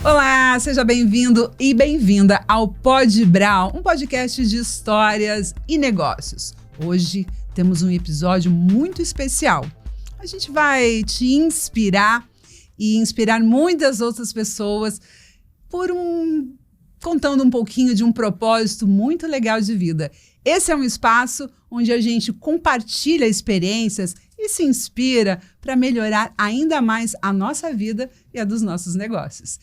Olá, seja bem-vindo e bem-vinda ao Pod Brau, um podcast de histórias e negócios. Hoje temos um episódio muito especial. A gente vai te inspirar e inspirar muitas outras pessoas contando um pouquinho de um propósito muito legal de vida. Esse é um espaço onde a gente compartilha experiências e se inspira para melhorar ainda mais a nossa vida e a dos nossos negócios.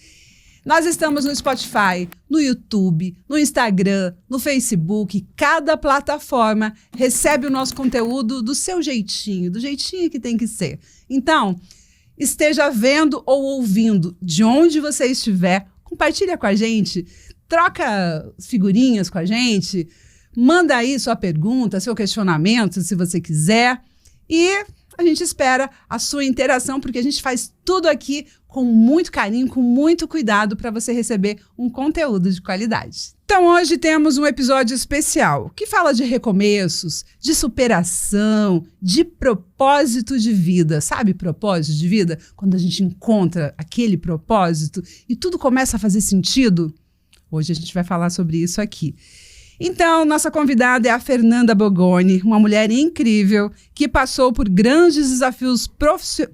Nós estamos no Spotify, no YouTube, no Instagram, no Facebook. Cada plataforma recebe o nosso conteúdo do seu jeitinho, do jeitinho que tem que ser. Então, esteja vendo ou ouvindo de onde você estiver, compartilha com a gente, troca figurinhas com a gente, manda aí sua pergunta, seu questionamento, se você quiser. E a gente espera a sua interação, porque a gente faz tudo aqui com muito carinho, com muito cuidado para você receber um conteúdo de qualidade. Então hoje temos um episódio especial que fala de recomeços, de superação, de propósito de vida. Sabe propósito de vida? Quando a gente encontra aquele propósito e tudo começa a fazer sentido? Hoje a gente vai falar sobre isso aqui. Então, nossa convidada é a Fernanda Bogoni, uma mulher incrível que passou por grandes desafios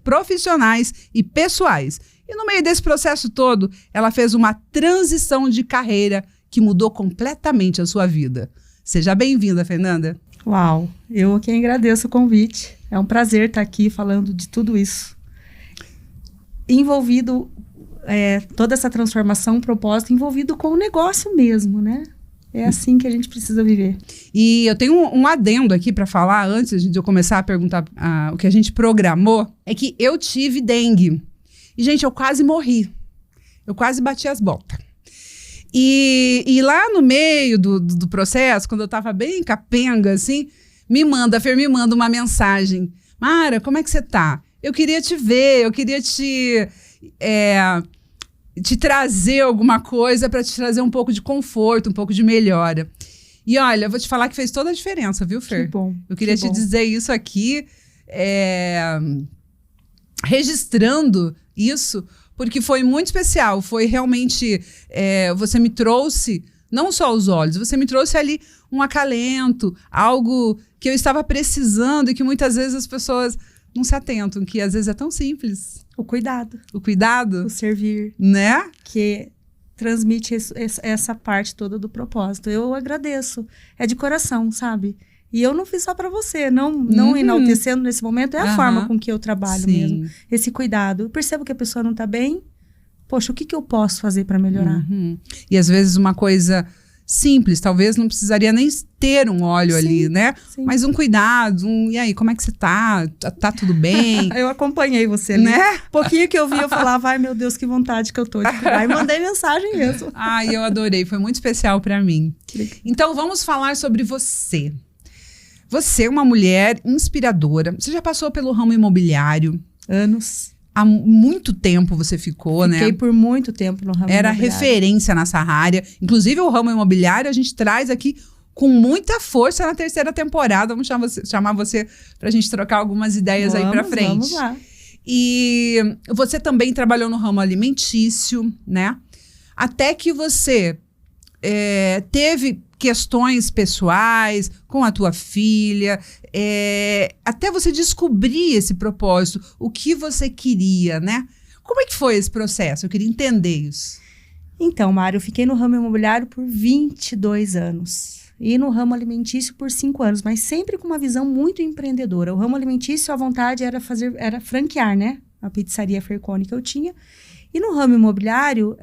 profissionais e pessoais. E no meio desse processo todo, ela fez uma transição de carreira que mudou completamente a sua vida. Seja bem-vinda, Fernanda. Uau, eu que agradeço o convite. É um prazer estar aqui falando de tudo isso. Envolvido, toda essa transformação, propósito, envolvido com o negócio mesmo, né? É assim que a gente precisa viver. E eu tenho um adendo aqui para falar, antes de eu começar a perguntar o que a gente programou, é que eu tive dengue. E, gente, eu quase morri. Eu quase bati as botas. E lá no meio do processo, quando eu tava bem capenga, assim, a Fer me manda uma mensagem. Mara, como é que você tá? Eu queria te ver, eu queria te trazer alguma coisa para te trazer um pouco de conforto, um pouco de melhora. E olha, eu vou te falar que fez toda a diferença, viu, Fer? Que bom. Eu queria te dizer isso aqui, registrando isso, porque foi muito especial. Foi realmente, você me trouxe, não só os olhos, você me trouxe ali um acalento, algo que eu estava precisando e que muitas vezes as pessoas não se atentam, que às vezes é tão simples. O cuidado. O cuidado. O servir. Né? Que transmite essa parte toda do propósito. Eu agradeço. É de coração, sabe? E eu não fiz só para você. Não enaltecendo nesse momento. É a forma com que eu trabalho mesmo. Esse cuidado. Eu percebo que a pessoa não está bem. Poxa, o que eu posso fazer para melhorar? E às vezes uma coisa simples, talvez não precisaria nem ter um óleo ali, né? Sim. Mas um cuidado, e aí, como é que você tá? Tá tudo bem? Eu acompanhei você ali. Né? Pouquinho que eu vi, eu falava, ai meu Deus, que vontade que eu tô de cuidar. E mandei mensagem mesmo. Ai, eu adorei, foi muito especial para mim. Então, vamos falar sobre você. Você é uma mulher inspiradora. Você já passou pelo ramo imobiliário. Anos. Há muito tempo você ficou, né? Fiquei por muito tempo no ramo imobiliário. Era referência nessa área. Inclusive, o ramo imobiliário a gente traz aqui com muita força na terceira temporada. Vamos chamar você para a gente trocar algumas ideias aí para frente. Vamos lá. E você também trabalhou no ramo alimentício, né? Até que você teve questões pessoais com a tua filha, até você descobrir esse propósito, o que você queria, né? Como é que foi esse processo? Eu queria entender isso. Então, Mário, eu fiquei no ramo imobiliário por 22 anos. E no ramo alimentício por 5 anos, mas sempre com uma visão muito empreendedora. O ramo alimentício, a vontade era franquear, né? A pizzaria Fercone que eu tinha. E no ramo imobiliário,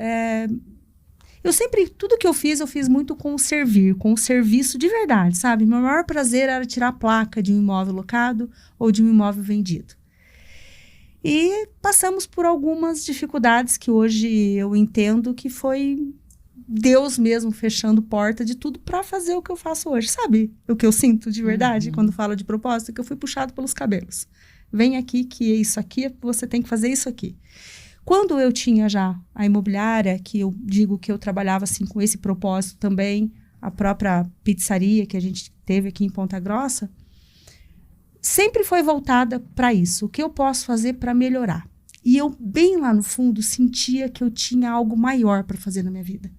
tudo que eu fiz muito com o serviço de verdade, sabe? Meu maior prazer era tirar a placa de um imóvel locado ou de um imóvel vendido. E passamos por algumas dificuldades que hoje eu entendo que foi Deus mesmo fechando porta de tudo para fazer o que eu faço hoje, sabe? O que eu sinto de verdade quando falo de propósito, que eu fui puxado pelos cabelos. Vem aqui que isso aqui, você tem que fazer isso aqui. Quando eu tinha já a imobiliária, que eu digo que eu trabalhava assim com esse propósito também, a própria pizzaria que a gente teve aqui em Ponta Grossa, sempre foi voltada para isso. O que eu posso fazer para melhorar? E eu, bem lá no fundo, sentia que eu tinha algo maior para fazer na minha vida.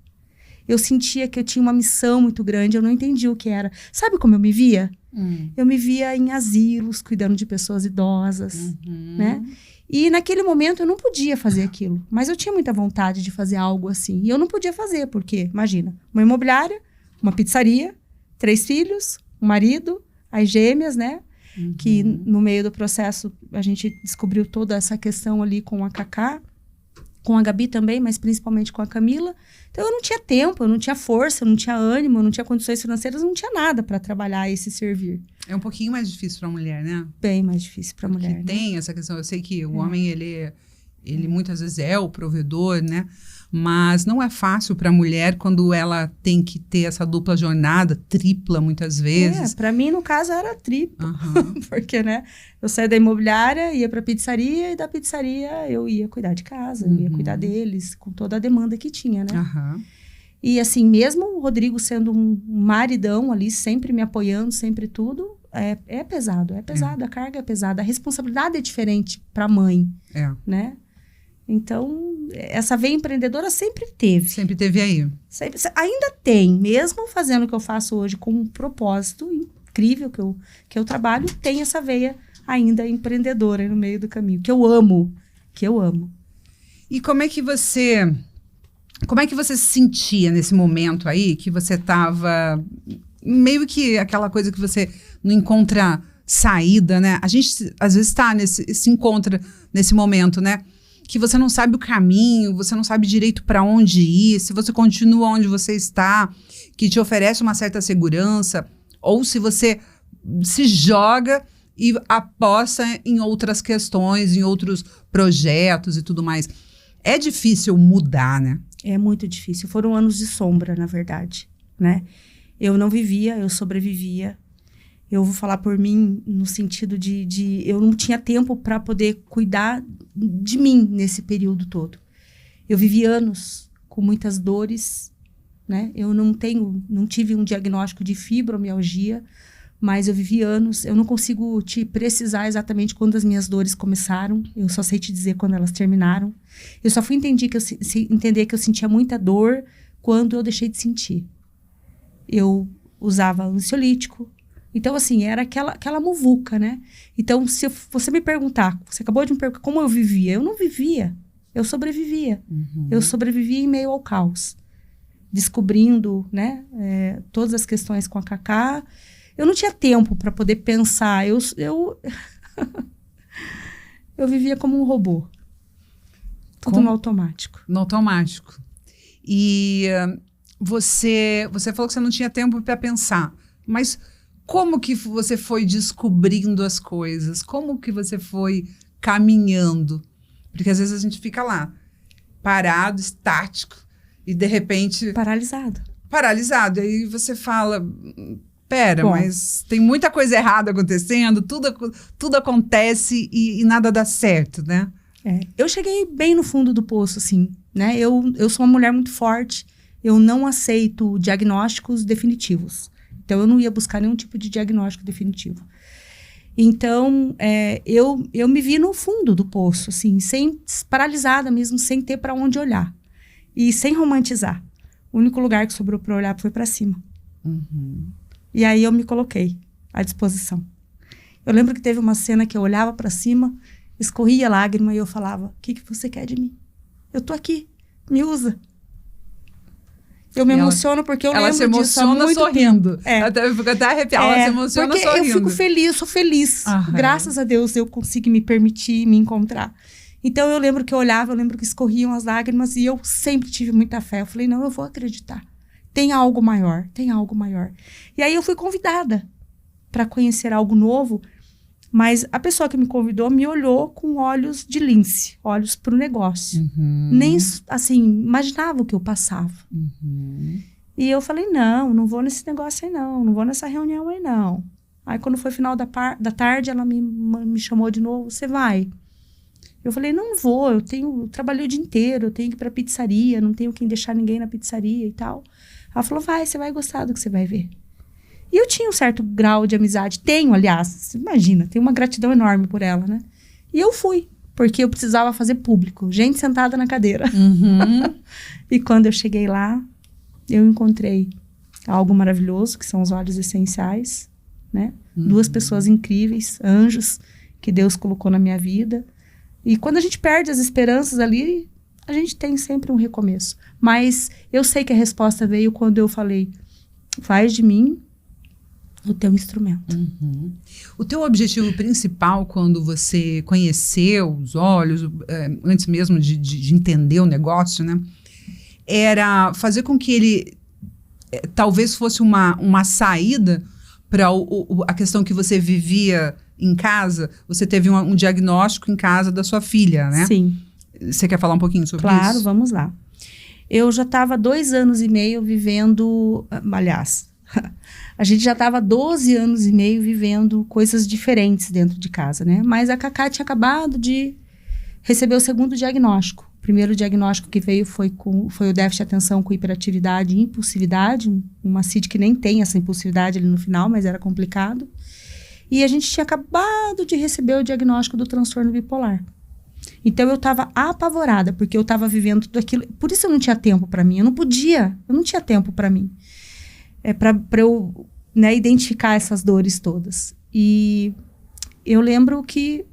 Eu sentia que eu tinha uma missão muito grande, eu não entendia o que era. Sabe como eu me via? Eu me via em asilos, cuidando de pessoas idosas, né? E naquele momento eu não podia fazer aquilo, mas eu tinha muita vontade de fazer algo assim. E eu não podia fazer, porque, imagina, uma imobiliária, uma pizzaria, 3 filhos, um marido, as gêmeas, né? Que no meio do processo a gente descobriu toda essa questão ali com a Cacá, com a Gabi também, mas principalmente com a Camila. Então eu não tinha tempo, eu não tinha força, eu não tinha ânimo, eu não tinha condições financeiras, eu não tinha nada para trabalhar esse servir. É um pouquinho mais difícil para a mulher, né? Bem mais difícil para a mulher, né? Tem essa questão, eu sei que o homem, ele muitas vezes é o provedor, né? Mas não é fácil para a mulher quando ela tem que ter essa dupla jornada, tripla muitas vezes. Para mim, no caso, era tripla. Porque, né? Eu saía da imobiliária, ia para a pizzaria, e da pizzaria eu ia cuidar de casa, eu ia cuidar deles, com toda a demanda que tinha, né? E assim, mesmo o Rodrigo sendo um maridão ali, sempre me apoiando, sempre tudo, é pesado, a carga é pesada, a responsabilidade é diferente para a mãe, né? Então, essa veia empreendedora sempre teve. Sempre teve aí. Ainda tem, mesmo fazendo o que eu faço hoje com um propósito incrível que eu trabalho, tem essa veia ainda empreendedora no meio do caminho, que eu amo. E como é que você se sentia nesse momento aí, que você estava meio que aquela coisa que você não encontra saída, né? A gente, às vezes, se encontra nesse momento, né? Que você não sabe o caminho, você não sabe direito para onde ir, se você continua onde você está, que te oferece uma certa segurança, ou se você se joga e aposta em outras questões, em outros projetos e tudo mais. É difícil mudar, né? É muito difícil. Foram anos de sombra, na verdade, né? Eu não vivia, eu sobrevivia. Eu vou falar por mim no sentido de eu não tinha tempo para poder cuidar de mim nesse período todo. Eu vivi anos com muitas dores, né? Eu não tive um diagnóstico de fibromialgia, mas eu vivi anos. Eu não consigo te precisar exatamente quando as minhas dores começaram. Eu só sei te dizer quando elas terminaram. Eu só fui entender que eu sentia muita dor quando eu deixei de sentir. Eu usava ansiolítico. Então, assim, era aquela muvuca, né? Então, se você me perguntar, você acabou de me perguntar como eu vivia. Eu não vivia, eu sobrevivia. Eu sobrevivia em meio ao caos. Descobrindo, né, todas as questões com a Cacá. Eu não tinha tempo para poder pensar. Eu vivia como um robô. Tudo no automático. No automático. E você falou que você não tinha tempo para pensar. Mas como que você foi descobrindo as coisas? Como que você foi caminhando? Porque às vezes a gente fica lá, parado, estático, e de repente... Paralisado. Aí você fala, mas tem muita coisa errada acontecendo, tudo acontece e nada dá certo, né? Eu cheguei bem no fundo do poço, assim, né? Eu sou uma mulher muito forte, eu não aceito diagnósticos definitivos. Então, eu não ia buscar nenhum tipo de diagnóstico definitivo. Então, eu me vi no fundo do poço, assim, paralisada mesmo, sem ter para onde olhar. E sem romantizar. O único lugar que sobrou para olhar foi para cima. E aí, eu me coloquei à disposição. Eu lembro que teve uma cena que eu olhava para cima, escorria lágrima e eu falava, o que você quer de mim? Eu tô aqui, me usa. Eu me emociono porque eu lembro disso há muito tempo. Ela se emociona sorrindo. Eu fico até arrepiada, ela se emociona sorrindo. Porque eu fico feliz, eu sou feliz. Graças a Deus eu consigo me permitir me encontrar. Então eu lembro que eu olhava, eu lembro que escorriam as lágrimas e eu sempre tive muita fé. Eu falei, não, eu vou acreditar. Tem algo maior. E aí eu fui convidada para conhecer algo novo, mas a pessoa que me convidou me olhou com olhos de lince, olhos para o negócio. Nem, assim, imaginava o que eu passava. E eu falei, não vou nesse negócio aí não vou nessa reunião aí não. Aí quando foi final da tarde, ela me chamou de novo, você vai? Eu falei, não vou, eu trabalhei o dia inteiro, eu tenho que ir pra pizzaria, não tenho quem deixar ninguém na pizzaria e tal. Ela falou, você vai gostar do que você vai ver. E eu tinha um certo grau de amizade, aliás, imagina, tenho uma gratidão enorme por ela, né? E eu fui, porque eu precisava fazer público. Gente sentada na cadeira. E quando eu cheguei lá, eu encontrei algo maravilhoso, que são os óleos essenciais, né? 2 pessoas incríveis, anjos, que Deus colocou na minha vida. E quando a gente perde as esperanças ali, a gente tem sempre um recomeço. Mas eu sei que a resposta veio quando eu falei, faz de mim o teu instrumento. O teu objetivo principal quando você conheceu os óleos, antes mesmo de entender o negócio, né? Era fazer com que ele talvez fosse uma saída para a questão que você vivia em casa. Você teve um diagnóstico em casa da sua filha, né? Sim. Você quer falar um pouquinho sobre isso? Claro, vamos lá. Eu já estava 2 anos e meio vivendo... Aliás, a gente já estava 12 anos e meio vivendo coisas diferentes dentro de casa, né? Mas a Cacá tinha acabado de receber o 2º diagnóstico. O primeiro diagnóstico que veio foi o déficit de atenção com hiperatividade e impulsividade, uma CID que nem tem essa impulsividade ali no final, mas era complicado. E a gente tinha acabado de receber o diagnóstico do transtorno bipolar. Então eu estava apavorada, porque eu estava vivendo tudo aquilo. Por isso eu não tinha tempo para mim, eu não tinha tempo para mim. Para eu, né, identificar essas dores todas. E eu lembro que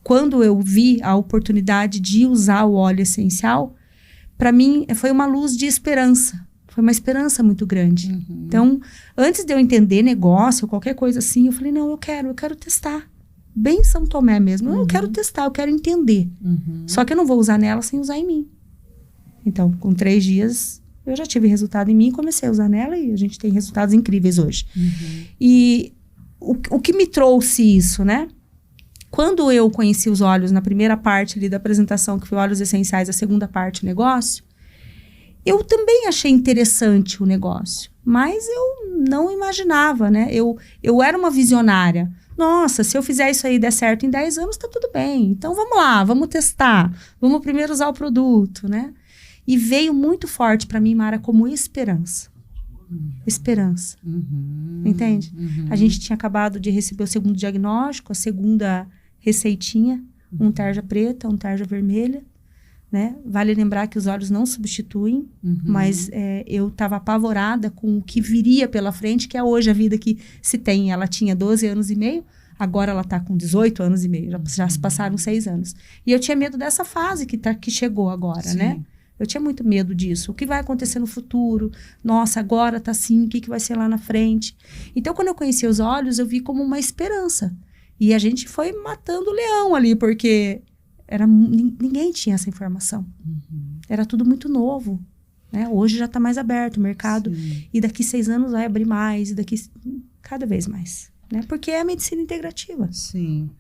quando eu vi a oportunidade de usar o óleo essencial, para mim foi uma luz de esperança. Foi uma esperança muito grande. Então, antes de eu entender negócio, qualquer coisa assim, eu falei, não, eu quero testar. Bem São Tomé mesmo. Eu quero testar, eu quero entender. Só que eu não vou usar nela sem usar em mim. Então, com 3 dias, eu já tive resultado em mim, comecei a usar nela e a gente tem resultados incríveis hoje. E o que me trouxe isso, né? Quando eu conheci os óleos na primeira parte ali da apresentação, que foi óleos essenciais, a segunda parte, negócio, eu também achei interessante o negócio, mas eu não imaginava, né? Eu era uma visionária. Nossa, se eu fizer isso aí e der certo em 10 anos, tá tudo bem. Então, vamos lá, vamos testar. Vamos primeiro usar o produto, né? E veio muito forte para mim, Mara, como esperança. Esperança. Entende? A gente tinha acabado de receber o 2º diagnóstico, a segunda receitinha, um tarja preta, um tarja vermelha, né? Vale lembrar que os óleos não substituem, mas eu estava apavorada com o que viria pela frente, que é hoje a vida que se tem. Ela tinha 12 anos e meio, agora ela está com 18 anos e meio, já se passaram 6 anos. E eu tinha medo dessa fase que chegou agora, Sim. né? Eu tinha muito medo disso. O que vai acontecer no futuro? Nossa, agora tá assim, o que vai ser lá na frente? Então, quando eu conheci os óleos, eu vi como uma esperança. E a gente foi matando o leão ali, porque ninguém tinha essa informação. Era tudo muito novo. Né? Hoje já está mais aberto o mercado. Sim. E daqui 6 anos vai abrir mais, e daqui cada vez mais. Né? Porque é a medicina integrativa. Sim.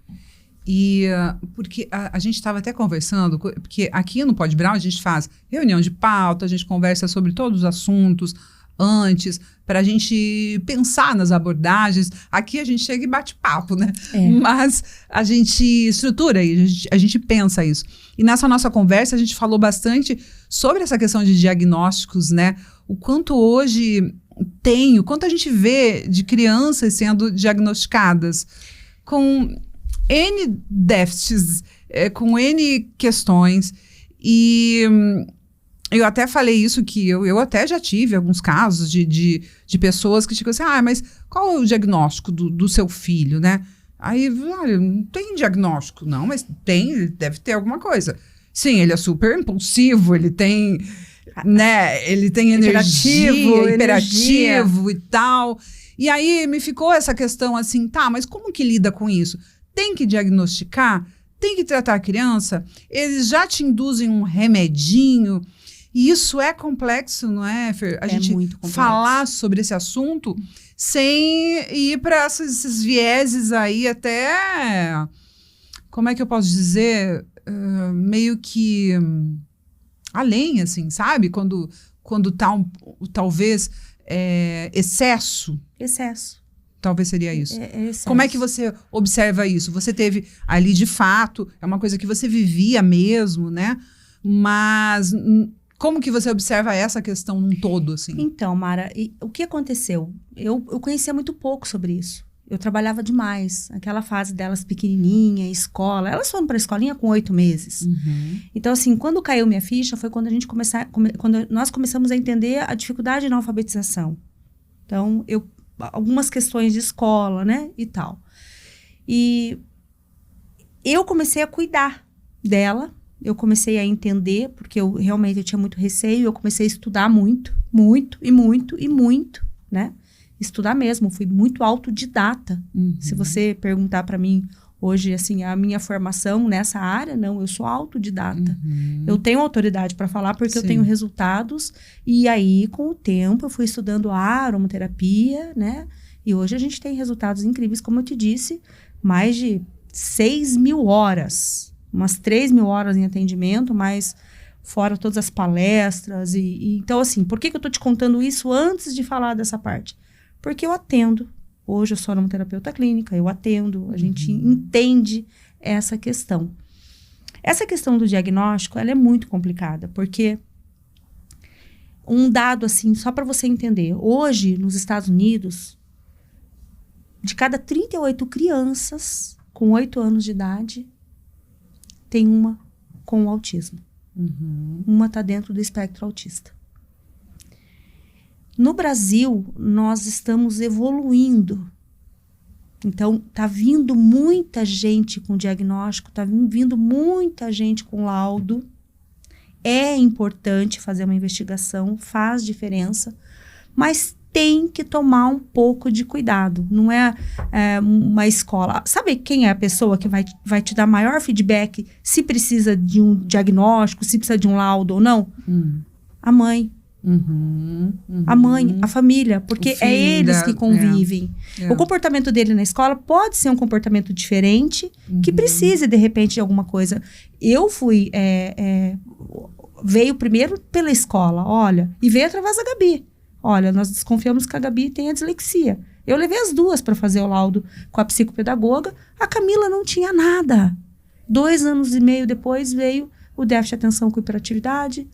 E porque a gente estava até conversando, porque aqui no Pod Brown a gente faz reunião de pauta, a gente conversa sobre todos os assuntos antes, para a gente pensar nas abordagens. Aqui a gente chega e bate papo, né? Mas a gente estrutura isso, a gente pensa isso. E nessa nossa conversa a gente falou bastante sobre essa questão de diagnósticos, né? O quanto hoje o quanto a gente vê de crianças sendo diagnosticadas com N déficits, com N questões, e eu até falei isso, que eu até já tive alguns casos de pessoas que ficam assim, mas qual é o diagnóstico do seu filho, né? Aí, olha, não tem diagnóstico, não, mas deve ter alguma coisa. Sim, ele é super impulsivo, ele tem, né, ele tem energia, hiperativo e tal. E aí me ficou essa questão assim, mas como que lida com isso? Tem que diagnosticar? Tem que tratar a criança? Eles já te induzem um remedinho? E isso é complexo, não é, Fer? A gente muito complexo. Falar sobre esse assunto sem ir para esses vieses aí até... Como é que eu posso dizer? Meio que além, assim, sabe? Quando tá talvez excesso. Excesso. Talvez seria isso. Como é que você observa isso? Você teve ali, de fato, é uma coisa que você vivia mesmo, né? Mas como que você observa essa questão num todo, assim? Então, Mara, o que aconteceu? Eu conhecia muito pouco sobre isso. eu trabalhava demais. Aquela fase delas pequenininha, escola. Elas foram para a escolinha com 8 meses. Então, assim, quando caiu minha ficha, foi quando quando nós começamos a entender a dificuldade na alfabetização. Então, algumas questões de escola, né, e tal. E eu comecei a cuidar dela, eu comecei a entender, porque eu tinha muito receio, eu comecei a estudar muito, né? Estudar mesmo, fui muito autodidata. Se você perguntar para mim hoje, assim, a minha formação nessa área, não, eu sou autodidata. Eu tenho autoridade para falar porque eu tenho resultados. E aí, com o tempo, eu fui estudando a aromaterapia, né? E hoje a gente tem resultados incríveis, como eu te disse, mais de 6.000 horas, umas 3.000 horas em atendimento, mas fora todas as palestras. Então, assim, por que eu estou te contando isso antes de falar dessa parte? Porque eu atendo. Hoje eu sou aromaterapeuta clínica, eu atendo, a gente entende essa questão. Essa questão do diagnóstico, ela é muito complicada, porque um dado assim, só para você entender, hoje nos Estados Unidos, de cada 38 crianças com 8 anos de idade, tem uma com autismo. Uma está dentro do espectro autista. No Brasil, nós estamos evoluindo. Então, está vindo muita gente com diagnóstico, está vindo muita gente com laudo. É importante fazer uma investigação, faz diferença, mas tem que tomar um pouco de cuidado. Não é, uma escola. Sabe quem é a pessoa que vai te dar maior feedback se precisa de um diagnóstico, se precisa de um laudo ou não? A mãe. A mãe, a família, porque é eles que convivem. O comportamento dele na escola pode ser um comportamento diferente, que precise, de repente, de alguma coisa. Eu fui... veio primeiro pela escola, olha, e veio através da Gabi. Olha, nós desconfiamos que a Gabi tem a dislexia. Eu levei as duas para fazer o laudo com a psicopedagoga. A Camila não tinha nada. 2 anos e meio depois veio o déficit de atenção com hiperatividade.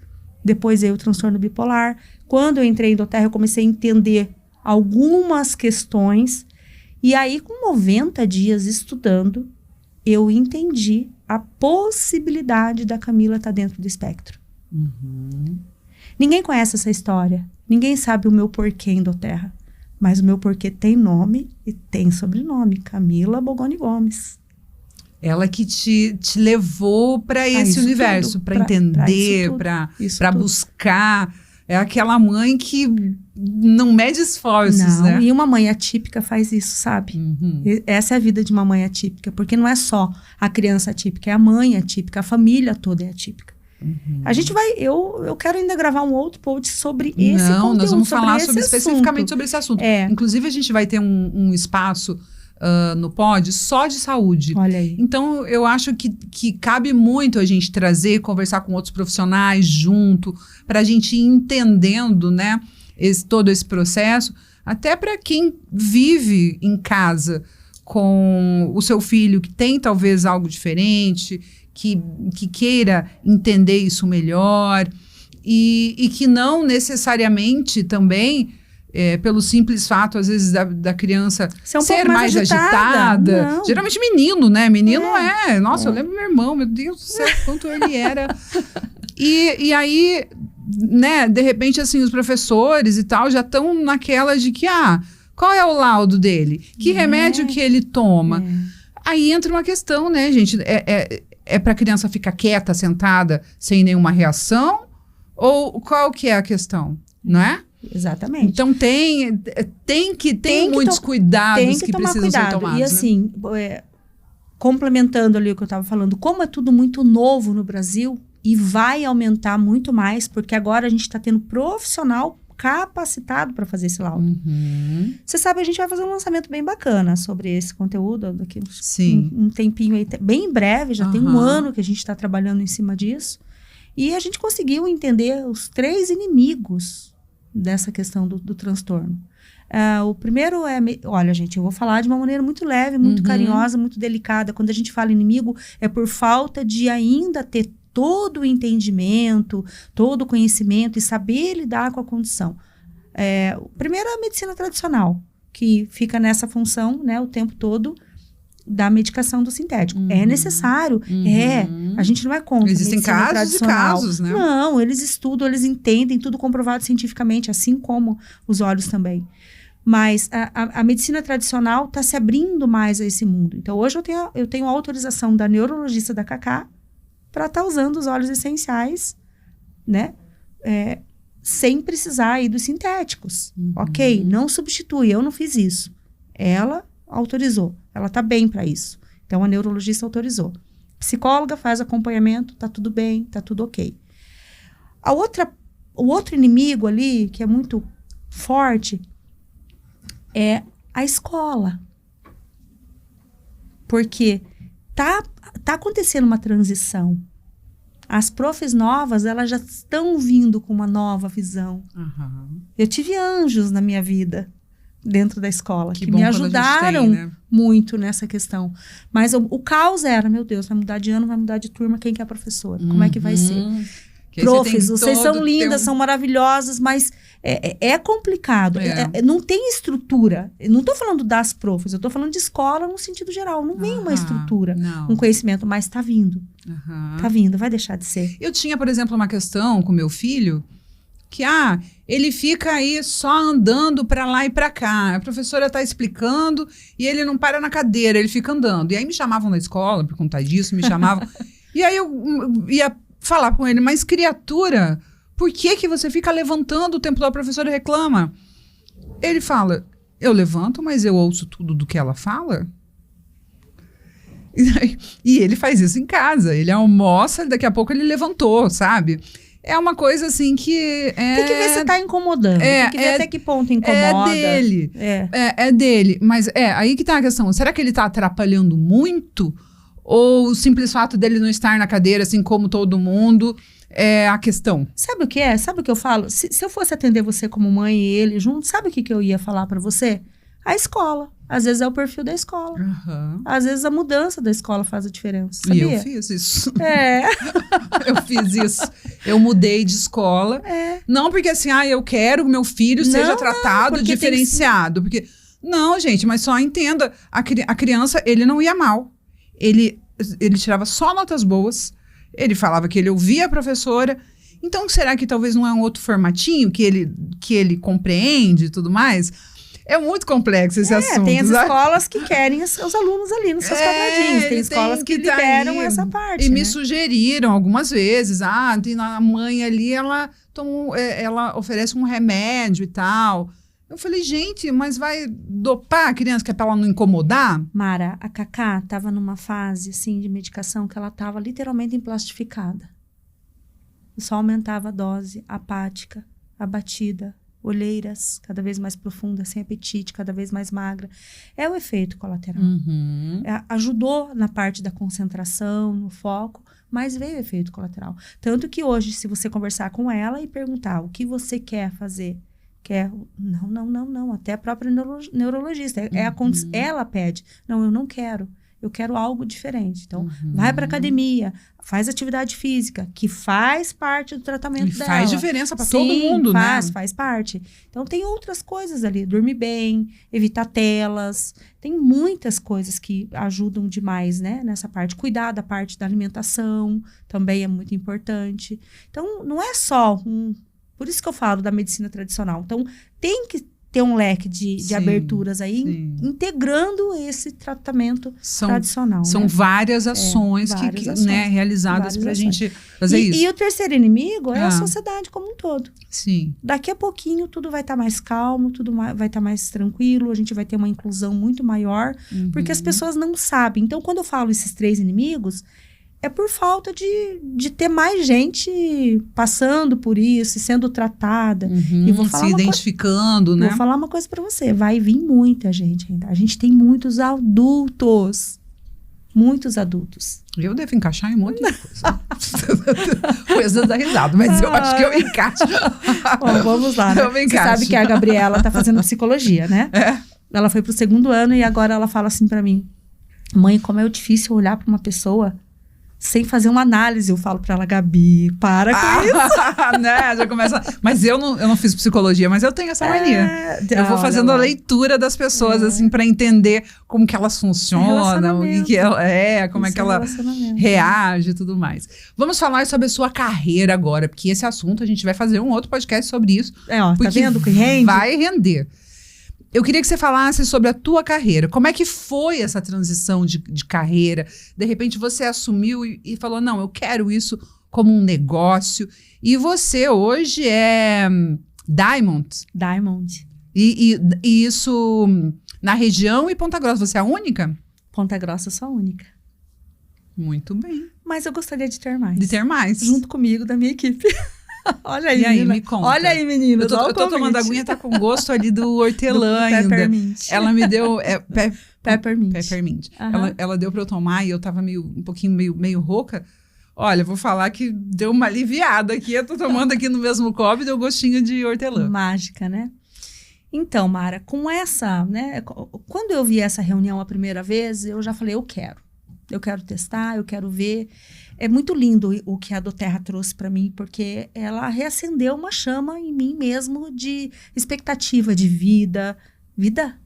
Depois veio o transtorno bipolar. Quando eu entrei em doTERRA, eu comecei a entender algumas questões. E aí, com 90 dias estudando, eu entendi a possibilidade da Camila estar dentro do espectro. Ninguém conhece essa história. Ninguém sabe o meu porquê em doTERRA. Mas o meu porquê tem nome e tem sobrenome. Camila Bogoni Gomes. Ela que te levou para esse universo, para entender, para buscar. É aquela mãe que não mede esforços, né? E uma mãe atípica faz isso, sabe? Essa é a vida de uma mãe atípica. Porque não é só a criança atípica, é a mãe atípica, a família toda é atípica. A gente vai... Eu quero ainda gravar um outro post sobre esse conteúdo. Não, nós vamos falar especificamente sobre esse assunto. Inclusive, a gente vai ter um espaço no pod só de saúde. Olha aí. Então, eu acho que cabe muito a gente trazer, conversar com outros profissionais junto, para a gente ir entendendo, né, todo esse processo, até para quem vive em casa com o seu filho, que tem talvez algo diferente, que queira entender isso melhor, e que não necessariamente também... pelo simples fato, às vezes, da criança ser mais agitada. Geralmente menino, né? Menino Nossa, eu lembro do meu irmão, meu Deus do céu, quanto ele era. E aí, né, de repente, assim, os professores e tal já estão naquela de que, qual é o laudo dele? Que remédio que ele toma? Aí entra uma questão, né, gente? É para a criança ficar quieta, sentada, sem nenhuma reação? Ou qual que é a questão, não é? Exatamente. Então tem muitos cuidados que precisam ser tomados. E assim, complementando ali o que eu estava falando, como é tudo muito novo no Brasil e vai aumentar muito mais, porque agora a gente está tendo profissional capacitado para fazer esse laudo. Você sabe, a gente vai fazer um lançamento bem bacana sobre esse conteúdo daqui um tempinho aí, bem em breve, já tem 1 ano que a gente está trabalhando em cima disso. E a gente conseguiu entender os 3 inimigos dessa questão do transtorno. O primeiro olha, gente, eu vou falar de uma maneira muito leve, muito carinhosa, muito delicada. Quando a gente fala inimigo, é por falta de ainda ter todo o entendimento, todo o conhecimento e saber lidar com a condição. O primeiro é a medicina tradicional, que fica nessa função, né, o tempo todo da medicação do sintético. É necessário, a gente não é contra. Existem casos e casos, né? Não, eles estudam, eles entendem, tudo comprovado cientificamente, assim como os óleos também. Mas a medicina tradicional está se abrindo mais a esse mundo. Então, hoje eu tenho a autorização da neurologista da Cacá para estar usando os óleos essenciais, né? Sem precisar aí dos sintéticos. Ok? Não substitui, eu não fiz isso. Ela autorizou. Ela está bem para isso. Então, a neurologista autorizou. Psicóloga faz acompanhamento, tá tudo bem, tá tudo ok. O outro inimigo ali, que é muito forte, é a escola. Porque tá acontecendo uma transição. As profs novas, elas já estão vindo com uma nova visão. Eu tive anjos na minha vida, dentro da escola, que me ajudaram muito nessa questão. Mas o caos era, meu Deus, vai mudar de ano, vai mudar de turma, quem que é a professora? Como é que vai ser? Profs, vocês são lindas, são maravilhosas, mas é complicado. Não tem estrutura. Eu não estou falando das profs, eu estou falando de escola no sentido geral. Não vem uma estrutura, um conhecimento, mas está vindo. Está vindo, vai deixar de ser. Eu tinha, por exemplo, uma questão com meu filho, que ele fica aí só andando para lá e para cá. A professora está explicando e ele não para na cadeira, ele fica andando. E aí me chamavam na escola por conta disso, me chamavam. E aí eu ia falar com ele, mas criatura, por que você fica levantando o tempo todo? A professora reclama. Ele fala, eu levanto, mas eu ouço tudo do que ela fala. E ele faz isso em casa. Ele almoça, daqui a pouco ele levantou, sabe? É uma coisa assim que... Tem que ver se tá incomodando. Tem que ver até que ponto incomoda. É dele. É dele. Mas aí que tá a questão. Será que ele tá atrapalhando muito? Ou o simples fato dele não estar na cadeira, assim como todo mundo, é a questão? Sabe o que é? Sabe o que eu falo? Se eu fosse atender você como mãe e ele junto, sabe o que eu ia falar pra você? A escola. Às vezes é o perfil da escola. Às vezes a mudança da escola faz a diferença, sabia? E eu fiz isso. Eu fiz isso. Eu mudei de escola. Não porque assim, eu quero que meu filho seja tratado diferenciado. Porque não, gente, mas só entenda. A criança, ele não ia mal. Ele tirava só notas boas. Ele falava que ele ouvia a professora. Então, será que talvez não é um outro formatinho que ele compreende e tudo mais? É muito complexo esse assunto. Tem as escolas que querem os alunos ali nos seus quadradinhos. Tem escolas que liberam essa parte. E me sugeriram algumas vezes. Tem a mãe ali, ela oferece um remédio e tal. Eu falei, gente, mas vai dopar a criança que é pra ela não incomodar? Mara, a Cacá tava numa fase, assim, de medicação que ela tava literalmente emplastificada. Só aumentava a dose, apática, abatida, olheiras cada vez mais profundas, sem apetite, cada vez mais magra. É o efeito colateral. Ajudou na parte da concentração, no foco, mas veio o efeito colateral. Tanto que hoje, se você conversar com ela e perguntar o que você quer fazer, não, até a própria neurologista, ela pede, não, eu não quero, eu quero algo diferente, então vai para academia, faz atividade física, que faz parte do tratamento dela. Faz diferença para todo mundo, né? Faz parte. Então tem outras coisas ali, dormir bem, evitar telas, tem muitas coisas que ajudam demais, né, nessa parte. Cuidar da parte da alimentação também é muito importante. Então não é só por isso que eu falo da medicina tradicional. Então, tem que ter um leque de aberturas aí, integrando esse tratamento tradicional. São várias ações realizadas para a gente fazer isso. E o terceiro inimigo é a sociedade como um todo. Sim. Daqui a pouquinho, tudo vai estar mais calmo, tudo vai estar mais tranquilo, a gente vai ter uma inclusão muito maior, porque as pessoas não sabem. Então, quando eu falo esses 3 inimigos, é por falta de ter mais gente passando por isso e sendo tratada. E vou falar se identificando, né? Vou falar uma coisa pra você. Vai vir muita gente ainda. A gente tem muitos adultos. Muitos adultos. Eu devo encaixar em um monte de coisa. Coisas da risada, mas eu acho que eu encaixo. Bom, vamos lá, né? Você sabe que a Gabriela tá fazendo psicologia, né? Ela foi pro 2º ano e agora ela fala assim pra mim: mãe, como é difícil olhar pra uma pessoa sem fazer uma análise, eu falo pra ela, Gabi, para com isso. Né? Já começa. Mas eu não fiz psicologia, mas eu tenho essa mania. Eu vou fazendo a leitura das pessoas, assim, pra entender como que elas funcionam, o que ela como é que ela reage e tudo mais. Vamos falar sobre a sua carreira agora, porque esse assunto a gente vai fazer um outro podcast sobre isso. Tá vendo que rende? Vai render. Eu queria que você falasse sobre a tua carreira. Como é que foi essa transição de carreira? De repente você assumiu e falou, não, eu quero isso como um negócio. E você hoje é Diamond. Diamond. E isso na região e Ponta Grossa, você é a única? Ponta Grossa eu sou a única. Muito bem. Mas eu gostaria de ter mais. De ter mais. Junto comigo, da minha equipe. Olha aí, e aí, menina. me conta. Olha aí, menina. Eu tô tomando aguinha, tá com gosto ali do hortelã ainda. Peppermint. Ela me deu... Peppermint. Peppermint. Uhum. Ela deu pra eu tomar e eu tava um pouquinho meio rouca. Olha, vou falar que deu uma aliviada aqui. Eu tô tomando aqui no mesmo copo e deu gostinho de hortelã. Mágica, né? Então, Mara, com essa, né? Quando eu vi essa reunião a primeira vez, eu já falei, eu quero testar, eu quero ver. É muito lindo o que a doTERRA trouxe para mim, porque ela reacendeu uma chama em mim mesmo de expectativa de vida,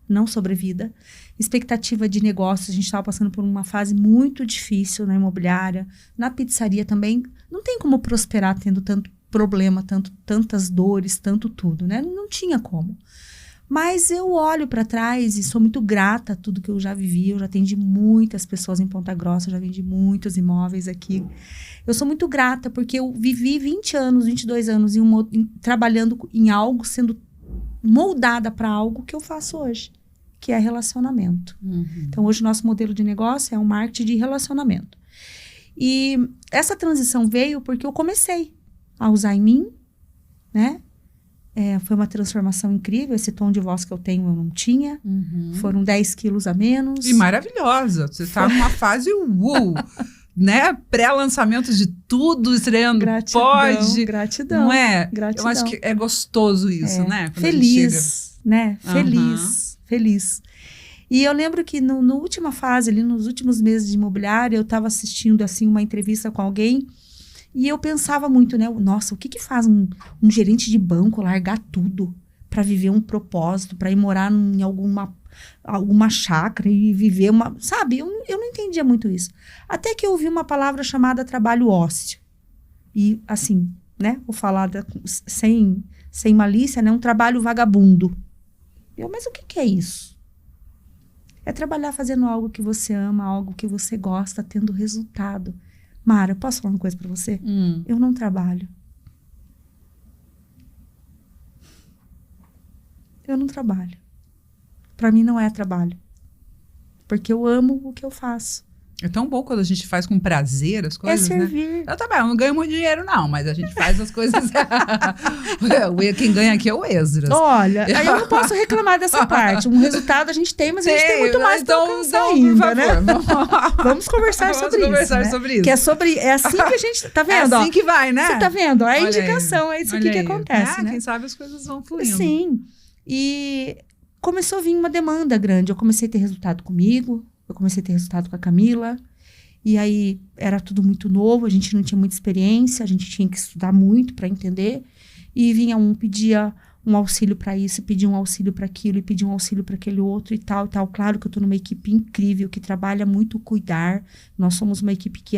não sobrevida, expectativa de negócio. A gente estava passando por uma fase muito difícil na imobiliária, na pizzaria também. Não tem como prosperar tendo tanto problema, tantas dores, tanto tudo, né? Não tinha como. Mas eu olho para trás e sou muito grata a tudo que eu já vivi. Eu já atendi muitas pessoas em Ponta Grossa, já vendi muitos imóveis aqui. Eu sou muito grata porque eu vivi 20 anos, 22 anos trabalhando em algo, sendo moldada para algo que eu faço hoje, que é relacionamento. Uhum. Então, hoje o nosso modelo de negócio é um marketing de relacionamento. E essa transição veio porque eu comecei a usar em mim, né? Foi uma transformação incrível. Esse tom de voz que eu tenho, eu não tinha. Uhum. Foram 10 quilos a menos. E maravilhosa. Você está numa fase né? Pré-lançamento de tudo, estreando. Gratidão. Não é? Gratidão. Eu acho que é gostoso isso, né? Quando feliz, né? Feliz. E eu lembro que na última fase, ali nos últimos meses de imobiliária, eu estava assistindo, assim, uma entrevista com alguém. E eu pensava muito, né? Nossa, o que faz um gerente de banco largar tudo para viver um propósito, para ir morar em alguma chácara e viver uma... Sabe? Eu não entendia muito isso. Até que eu ouvi uma palavra chamada trabalho ósseo. E, assim, né? Vou falar sem malícia, né? Um trabalho vagabundo. Mas o que é isso? É trabalhar fazendo algo que você ama, algo que você gosta, tendo resultado. Mara, posso falar uma coisa pra você? Eu não trabalho. Eu não trabalho. Pra mim não é trabalho. Porque eu amo o que eu faço. É tão bom quando a gente faz com prazer as coisas, né? Servir. Eu não ganho muito dinheiro, não, mas a gente faz as coisas... Quem ganha aqui é o Esdras. Olha, aí eu não posso reclamar dessa parte. Um resultado a gente tem, mas a gente tem muito mais pra alcançar ainda, né? Vamos conversar sobre isso. Que é assim que a gente... Tá vendo? É assim que vai, né? Você tá vendo? A indicação, é isso aqui que acontece, né? Quem sabe as coisas vão fluindo. Sim. E começou a vir uma demanda grande. Eu comecei a ter resultado comigo. Eu comecei a ter resultado com a Camila, e aí era tudo muito novo, a gente não tinha muita experiência, a gente tinha que estudar muito para entender, e vinha pedia um auxílio para isso, pedia um auxílio para aquilo, e pedia um auxílio para aquele outro e tal. Claro que eu estou numa equipe incrível, que trabalha muito cuidar. Nós somos uma equipe que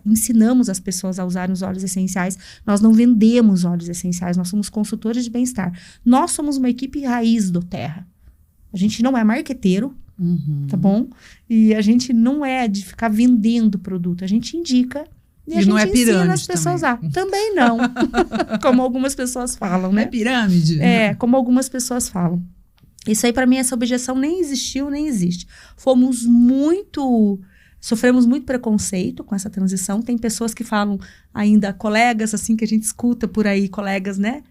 ensinamos as pessoas a usarem os óleos essenciais. Nós não vendemos óleos essenciais, nós somos consultores de bem-estar. Nós somos uma equipe raiz doTERRA. A gente não é marqueteiro, tá bom? E a gente não é de ficar vendendo produto, a gente indica e a gente não é ensina as pessoas a usar. Também não, como algumas pessoas falam, né? É pirâmide. Como algumas pessoas falam. Isso aí, para mim, essa objeção nem existiu, nem existe. Sofremos muito preconceito com essa transição. Tem pessoas que falam ainda, colegas, assim, que a gente escuta por aí, colegas, né?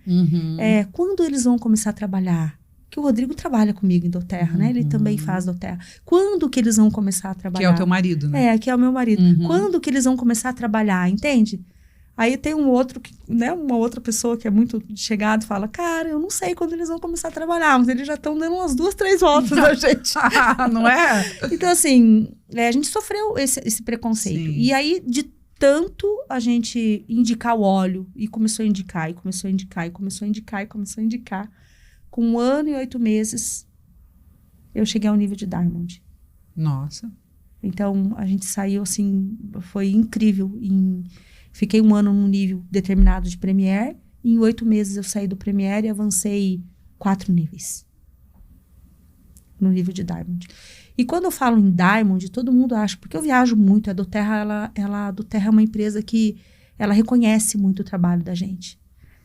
Quando eles vão começar a trabalhar? Que o Rodrigo trabalha comigo em doTERRA, né? Ele também faz doTERRA. Quando que eles vão começar a trabalhar? Que é o teu marido, né? Que é o meu marido. Quando que eles vão começar a trabalhar, entende? Aí tem uma outra pessoa que é muito chegada e fala, cara, eu não sei quando eles vão começar a trabalhar, mas eles já estão dando umas 2, 3 voltas da gente. Não é? Então, assim, a gente sofreu esse preconceito. Sim. E aí, de tanto a gente indicar o óleo, e começou a indicar, e começou a indicar, e começou a indicar, e começou a indicar. Com 1 ano e 8 meses, eu cheguei ao nível de Diamond. Nossa. Então, a gente saiu, assim, foi incrível. Fiquei 1 ano num nível determinado de Premier, e em 8 meses eu saí do Premier e avancei 4 níveis. No nível de Diamond. E quando eu falo em Diamond, todo mundo acha, porque eu viajo muito, a doTERRA, a doTERRA é uma empresa que ela reconhece muito o trabalho da gente.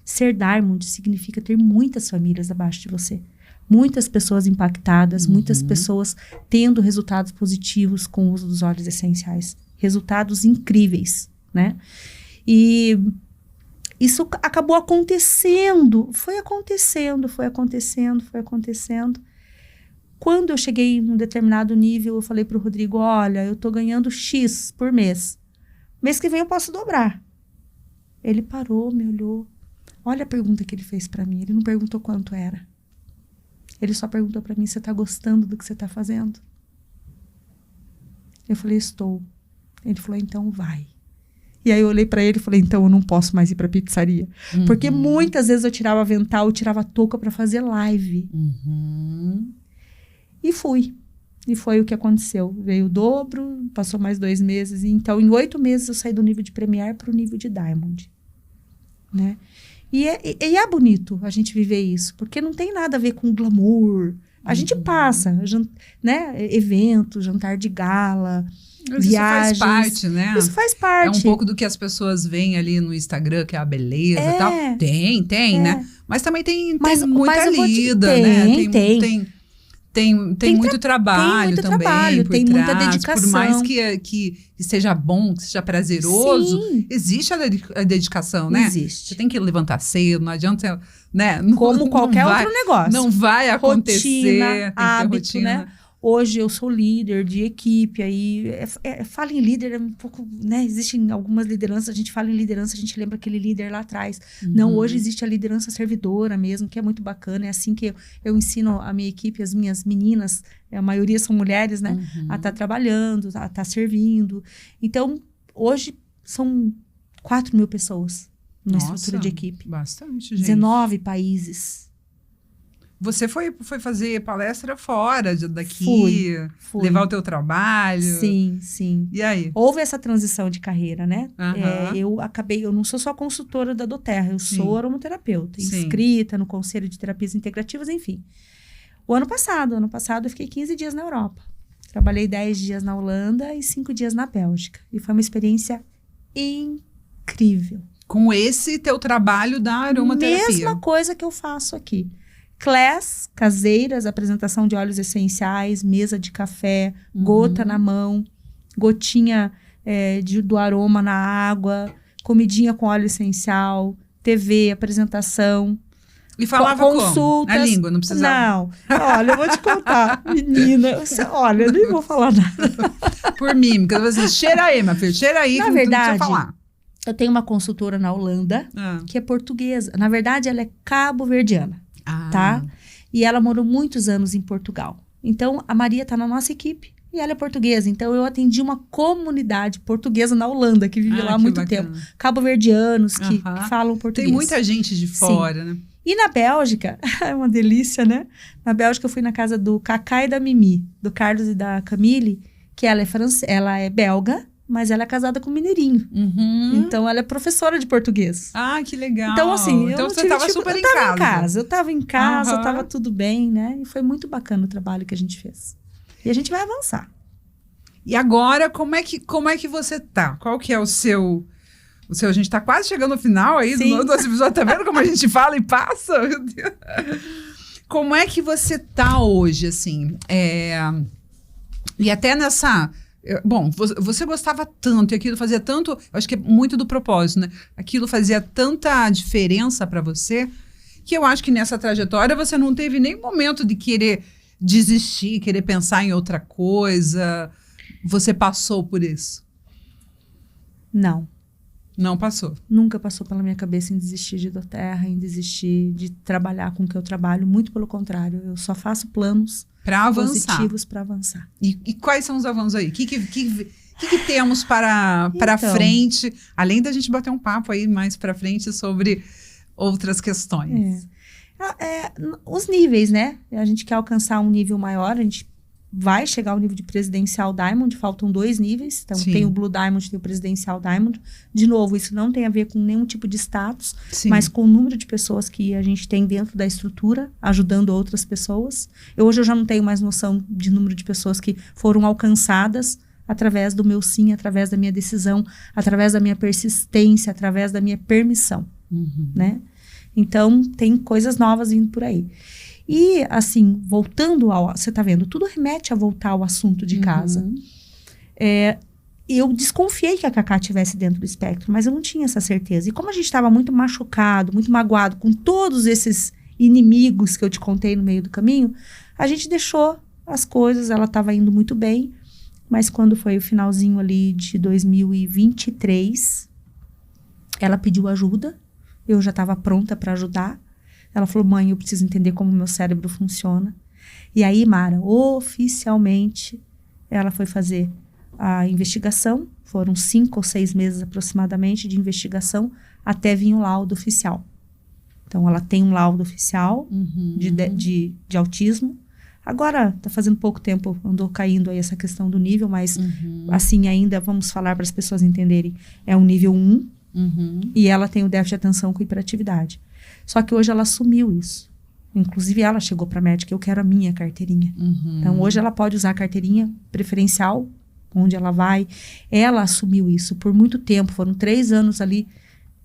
Ser Diamond significa ter muitas famílias abaixo de você. Muitas pessoas impactadas, muitas pessoas tendo resultados positivos com o uso dos óleos essenciais. Resultados incríveis, né? E isso acabou acontecendo. Foi acontecendo. Quando eu cheguei num determinado nível, eu falei pro Rodrigo, olha, eu tô ganhando X por mês. Mês que vem eu posso dobrar. Ele parou, me olhou. Olha a pergunta que ele fez pra mim. Ele não perguntou quanto era. Ele só perguntou pra mim, você tá gostando do que você tá fazendo? Eu falei, estou. Ele falou, então vai. E aí eu olhei pra ele e falei, então eu não posso mais ir pra pizzaria. Porque muitas vezes eu tirava avental, eu tirava touca pra fazer live. E fui. E foi o que aconteceu. Veio o dobro, passou mais 2 meses. E então, em 8 meses, eu saí do nível de Premier para o nível de Diamond. Né? E é bonito a gente viver isso. Porque não tem nada a ver com glamour. A gente passa, né? Evento, jantar de gala, viagens. Isso faz parte, né? Isso faz parte. É um pouco do que as pessoas veem ali no Instagram, que é a beleza e tal. Tem, né? Mas também tem muita lida, né? Tem muito trabalho também por tem trás, muita dedicação. Por mais que seja bom, que seja prazeroso, Sim. existe a dedicação, né? Existe. Você tem que levantar cedo, não adianta, né? Como qualquer outro negócio. Não vai acontecer. Rotina, hábito, né? Hoje eu sou líder de equipe, aí fala em líder, é um pouco, né? Existem algumas lideranças, a gente fala em liderança, a gente lembra aquele líder lá atrás. Não, hoje existe a liderança servidora mesmo, que é muito bacana, é assim que eu ensino a minha equipe, as minhas meninas, a maioria são mulheres, né? A estar trabalhando, a estar servindo. Então, hoje são 4.000 pessoas na estrutura de equipe. Bastante, gente. 19 países. Você foi fazer palestra fora daqui? Fui. Levar o teu trabalho? Sim. E aí? Houve essa transição de carreira, né? Eu não sou só consultora da doTERRA, eu sou aromaterapeuta, inscrita no Conselho de Terapias Integrativas, enfim. O ano passado eu fiquei 15 dias na Europa. Trabalhei 10 dias na Holanda e 5 dias na Bélgica. E foi uma experiência incrível. Com esse teu trabalho da aromaterapia? Mesma coisa que eu faço aqui. Class caseiras, apresentação de óleos essenciais, mesa de café, gota na mão, gotinha do aroma na água, comidinha com óleo essencial, TV, apresentação. E falava consultas. Como? Na língua, não precisava? Não. Olha, eu vou te contar. Menina, olha, eu nem vou falar nada. Por mímica. Você, cheira aí, minha filha, cheira aí. Na verdade, falar. Eu tenho uma consultora na Holanda, que é portuguesa. Na verdade, ela é cabo-verdiana. Tá? E ela morou muitos anos em Portugal. Então, a Maria está na nossa equipe e ela é portuguesa. Então, eu atendi uma comunidade portuguesa na Holanda, que vive lá há muito tempo. Cabo-verdianos que falam português. Tem muita gente de fora, né? E na Bélgica, é uma delícia, né? Na Bélgica, eu fui na casa do Cacá e da Mimi, do Carlos e da Camille, que ela é belga, mas ela é casada com um mineirinho. Então, ela é professora de português. Ah, que legal. Então, assim, então você estava super em casa. Eu estava em casa, estava tudo bem, né? E foi muito bacana o trabalho que a gente fez. E a gente vai avançar. E agora, como é que você tá? Qual que é o seu... A gente tá quase chegando no final aí do nosso episódio. Tá vendo como a gente fala e passa? Meu Deus. Como é que você tá hoje, assim? E até nessa... Bom, você gostava tanto e aquilo fazia tanto... Eu acho que é muito do propósito, né? Aquilo fazia tanta diferença para você que eu acho que nessa trajetória você não teve nem momento de querer desistir, querer pensar em outra coisa. Você passou por isso? Não. Não passou? Nunca passou pela minha cabeça em desistir de doTERRA, em desistir de trabalhar com o que eu trabalho. Muito pelo contrário, eu só faço planos para avançar. Positivos para avançar. E quais são os avanços aí? que temos para Então. frente, além da gente bater um papo aí mais para frente sobre outras questões? Os níveis, né? A gente quer alcançar um nível maior, a gente vai chegar ao nível de presidencial Diamond, faltam 2 níveis. Então, Sim. tem o Blue Diamond, tem o presidencial Diamond. De novo, isso não tem a ver com nenhum tipo de status, Sim. mas com o número de pessoas que a gente tem dentro da estrutura, ajudando outras pessoas. Hoje eu já não tenho mais noção de número de pessoas que foram alcançadas através do meu sim, através da minha decisão, através da minha persistência, através da minha permissão, né? Então, tem coisas novas vindo por aí. E, assim, voltando você tá vendo, tudo remete a voltar ao assunto de casa. Eu desconfiei que a Cacá estivesse dentro do espectro, mas eu não tinha essa certeza. E como a gente estava muito machucado, muito magoado com todos esses inimigos que eu te contei no meio do caminho, a gente deixou as coisas, ela estava indo muito bem, mas quando foi o finalzinho ali de 2023, ela pediu ajuda, eu já estava pronta para ajudar. Ela falou, mãe, eu preciso entender como o meu cérebro funciona. E aí, Mara, oficialmente, ela foi fazer a investigação. Foram 5 ou 6 meses aproximadamente de investigação até vir um laudo oficial. Então, ela tem um laudo oficial de autismo. Agora, está fazendo pouco tempo, andou caindo aí essa questão do nível, mas assim ainda, vamos falar para as pessoas entenderem, é um nível 1 e ela tem o déficit de atenção com hiperatividade. Só que hoje ela assumiu isso. Inclusive, ela chegou para a médica, eu quero a minha carteirinha. Então, hoje ela pode usar a carteirinha preferencial, onde ela vai. Ela assumiu isso por muito tempo. Foram 3 anos ali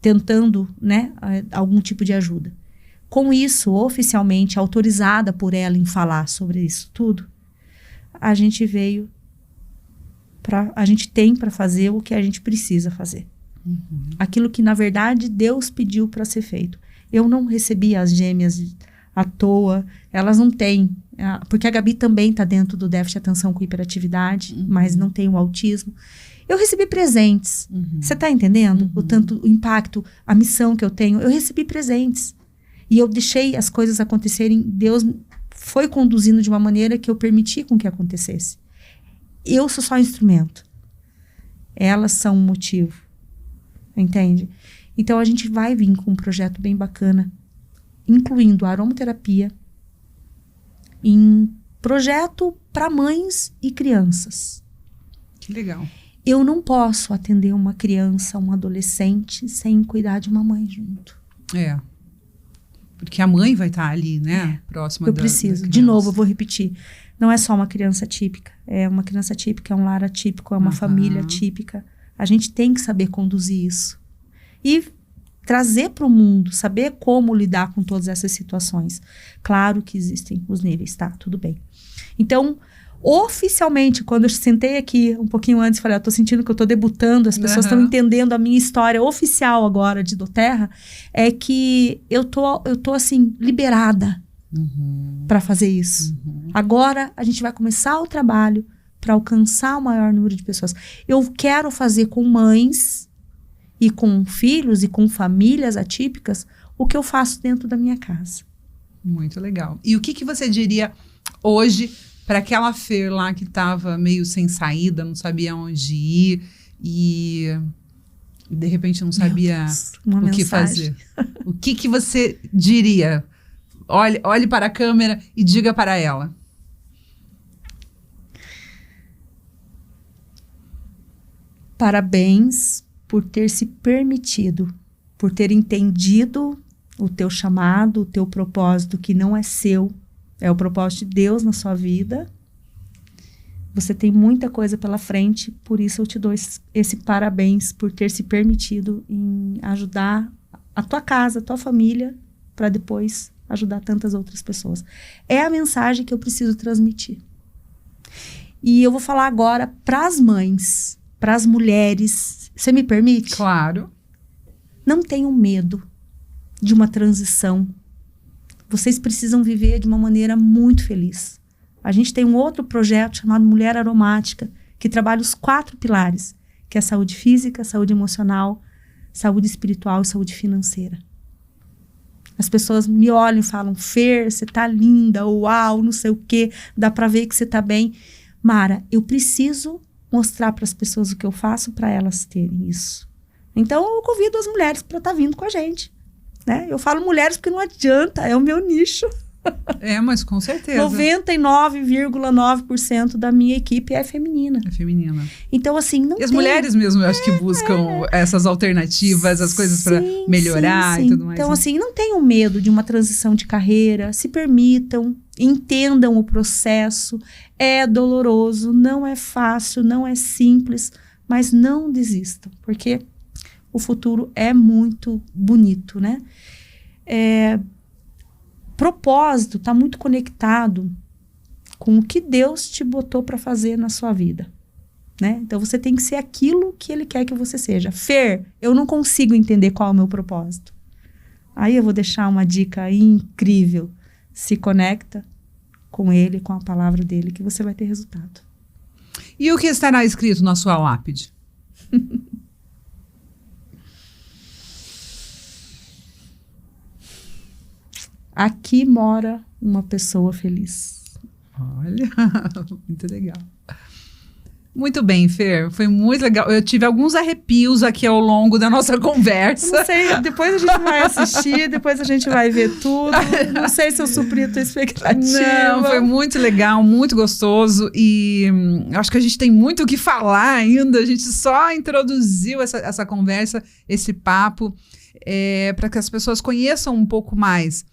tentando, né, algum tipo de ajuda. Com isso, oficialmente, autorizada por ela em falar sobre isso tudo, a gente a gente tem para fazer o que a gente precisa fazer. Aquilo que, na verdade, Deus pediu para ser feito. Eu não recebi as gêmeas à toa, elas não têm, porque a Gabi também está dentro do déficit de atenção com hiperatividade, mas não tem o autismo. Eu recebi presentes, você está entendendo? O impacto, a missão que eu tenho, eu recebi presentes. E eu deixei as coisas acontecerem, Deus foi conduzindo de uma maneira que eu permiti com que acontecesse. Eu sou só instrumento. Elas são um motivo, entende? Então, a gente vai vir com um projeto bem bacana, incluindo a aromaterapia, em projeto para mães e crianças. Que legal. Eu não posso atender uma criança, um adolescente, sem cuidar de uma mãe junto. Porque a mãe vai estar ali, né? Próxima eu preciso. De novo, eu vou repetir. Não é só uma criança típica. É uma criança típica, é um lar atípico, é uma família típica. A gente tem que saber conduzir isso. E trazer para o mundo, saber como lidar com todas essas situações. Claro que existem os níveis, tá? Tudo bem. Então, oficialmente, quando eu sentei aqui um pouquinho antes, falei, eu tô sentindo que eu tô debutando, as pessoas estão entendendo a minha história oficial agora de Doterra, é que eu tô assim, liberada para fazer isso. Agora, a gente vai começar o trabalho para alcançar o maior número de pessoas. Eu quero fazer com mães e com filhos e com famílias atípicas o que eu faço dentro da minha casa. Muito legal. E o que você diria hoje para aquela Fer lá que estava meio sem saída, não sabia onde ir e de repente não sabia o que fazer? O que você diria? Olhe para a câmera e diga para ela. Parabéns por ter se permitido, por ter entendido o teu chamado, o teu propósito, que não é seu, é o propósito de Deus na sua vida. Você tem muita coisa pela frente, por isso eu te dou esse parabéns por ter se permitido em ajudar a tua casa, a tua família, para depois ajudar tantas outras pessoas. É a mensagem que eu preciso transmitir. E eu vou falar agora para as mães, para as mulheres. Você me permite? Claro. Não tenham medo de uma transição. Vocês precisam viver de uma maneira muito feliz. A gente tem um outro projeto chamado Mulher Aromática, que trabalha os 4 pilares, que é saúde física, saúde emocional, saúde espiritual e saúde financeira. As pessoas me olham e falam, Fer, você tá linda, uau, não sei o quê, dá pra ver que você tá bem. Mara, eu preciso mostrar para as pessoas o que eu faço para elas terem isso. Então, eu convido as mulheres para estar vindo com a gente. Né? Eu falo mulheres porque não adianta, é o meu nicho. Mas com certeza. 99,9% da minha equipe é feminina. É feminina. Então, assim, não E as mulheres mesmo, eu acho que buscam essas alternativas, as coisas para melhorar e tudo mais. Então, assim, não tenham medo de uma transição de carreira, se permitam, entendam o processo. É doloroso, não é fácil, não é simples, mas não desistam, porque o futuro é muito bonito, né? Propósito está muito conectado com o que Deus te botou para fazer na sua vida, né? Então, você tem que ser aquilo que Ele quer que você seja. Fer, eu não consigo entender qual é o meu propósito. Aí eu vou deixar uma dica incrível. Se conecta com Ele, com a palavra dEle, que você vai ter resultado. E o que estará escrito na sua lápide? Aqui mora uma pessoa feliz. Olha, muito legal. Muito bem, Fer, foi muito legal. Eu tive alguns arrepios aqui ao longo da nossa conversa. Não sei, depois a gente vai assistir, depois a gente vai ver tudo. Não sei se eu supri a tua expectativa. Não, foi muito legal, muito gostoso. E acho que a gente tem muito o que falar ainda. A gente só introduziu essa conversa, esse papo, para que as pessoas conheçam um pouco mais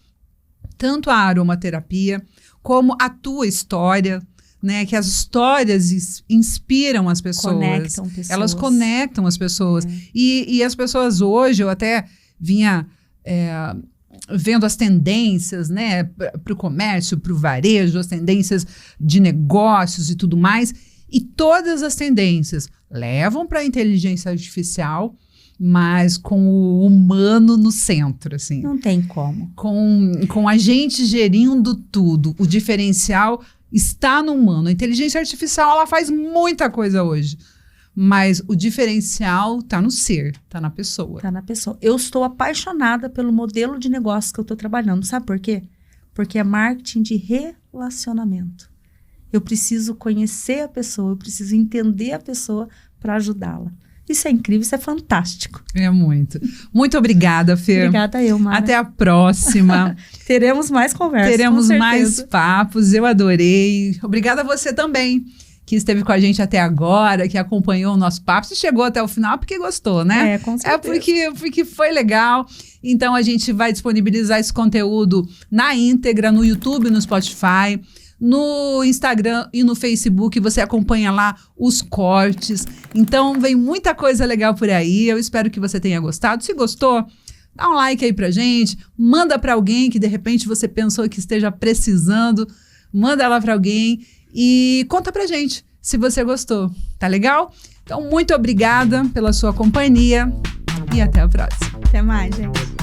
tanto a aromaterapia como a tua história, né? Que as histórias inspiram as pessoas. Conectam pessoas. Elas conectam as pessoas. E as pessoas hoje, eu até vinha vendo as tendências, né? Para o comércio, para o varejo, as tendências de negócios e tudo mais. E todas as tendências levam para a inteligência artificial, mas com o humano no centro, assim. Não tem como. Com a gente gerindo tudo. O diferencial está no humano. A inteligência artificial, ela faz muita coisa hoje. Mas o diferencial está no ser, está na pessoa. Está na pessoa. Eu estou apaixonada pelo modelo de negócio que eu estou trabalhando. Sabe por quê? Porque é marketing de relacionamento. Eu preciso conhecer a pessoa, eu preciso entender a pessoa para ajudá-la. Isso é incrível, isso é fantástico. É muito. Muito obrigada, Fer. Obrigada eu, Mara. Até a próxima. Teremos mais conversas, Teremos mais papos, eu adorei. Obrigada a você também, que esteve com a gente até agora, que acompanhou o nosso papo. Você chegou até o final porque gostou, né? Com certeza. Porque foi legal. Então, a gente vai disponibilizar esse conteúdo na íntegra, no YouTube, no Spotify, no Instagram e no Facebook. Você acompanha lá os cortes. Então, vem muita coisa legal por aí. Eu espero que você tenha gostado. Se gostou, dá um like aí pra gente. Manda pra alguém que, de repente, você pensou que esteja precisando. Manda lá pra alguém e conta pra gente se você gostou. Tá legal? Então, muito obrigada pela sua companhia e até a próxima. Até mais, gente.